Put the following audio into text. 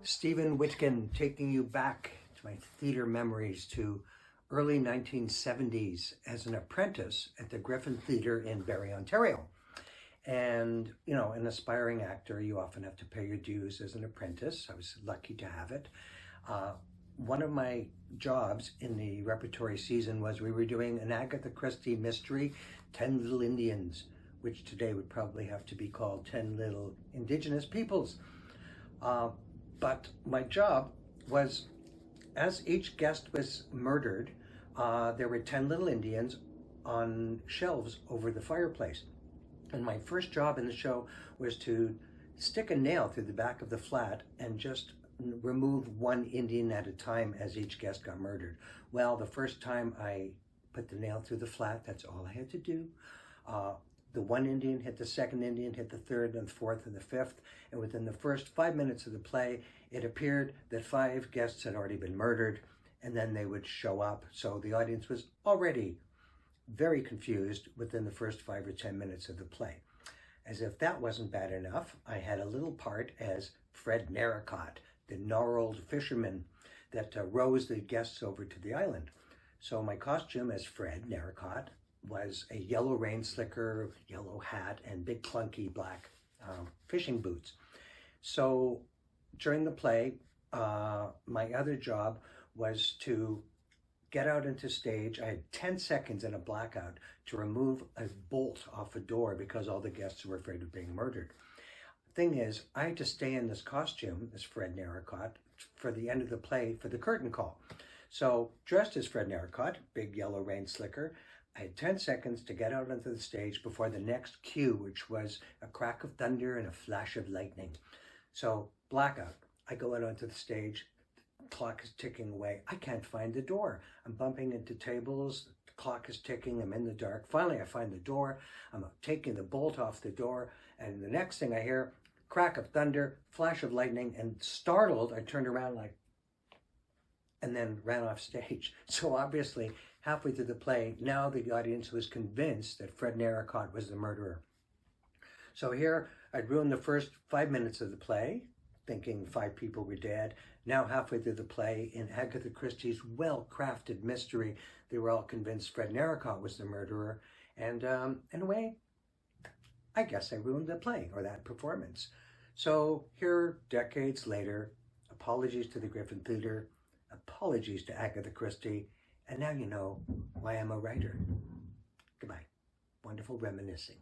Stephen Witkin, taking you back to my theater memories to early 1970s as an apprentice at the Griffin Theatre in Barrie, Ontario. And, you know, an aspiring actor, you often have to pay your dues as an apprentice. I was lucky to have it. One of my jobs in the repertory season was we were doing an Agatha Christie mystery, 10 Little Indians, which today would probably have to be called 10 Little Indigenous Peoples. But my job was, as each guest was murdered, there were 10 little Indians on shelves over the fireplace. And my first job in the show was to stick a nail through the back of the flat and just remove one Indian at a time as each guest got murdered. Well, the first time I put the nail through the flat, that's all I had to do. The one Indian hit the second Indian, hit the third and the fourth and the fifth. And within the first 5 minutes of the play, it appeared that 5 guests had already been murdered, and then they would show up. So the audience was already very confused within the first 5 or 10 minutes of the play. As if that wasn't bad enough, I had a little part as Fred Narracott, the gnarled fisherman that rows the guests over to the island. So my costume as Fred Narracott was a yellow rain slicker, yellow hat, and big clunky black fishing boots. So during the play, my other job was to get out into stage. I had 10 seconds in a blackout to remove a bolt off a door because all the guests were afraid of being murdered. Thing is, I had to stay in this costume as Fred Narracott for the end of the play for the curtain call. So dressed as Fred Narracott, big yellow rain slicker, I had 10 seconds to get out onto the stage before the next cue, which was a crack of thunder and a flash of lightning. So blackout, I go out onto the stage, the clock is ticking away. I can't find the door. I'm bumping into tables, the clock is ticking, I'm in the dark. Finally, I find the door, I'm taking the bolt off the door, and the next thing I hear, crack of thunder, flash of lightning, and startled, I turned around like, and then ran off stage. So obviously, halfway through the play, now the audience was convinced that Fred Narracott was the murderer. So here, I'd ruined the first 5 minutes of the play, thinking 5 people were dead. Now halfway through the play, in Agatha Christie's well-crafted mystery, they were all convinced Fred Narracott was the murderer. And in a way, I guess I ruined the play, or that performance. So here, decades later, apologies to the Griffin Theatre, apologies to Agatha Christie, and now you know why I'm a writer. Goodbye. Wonderful reminiscing.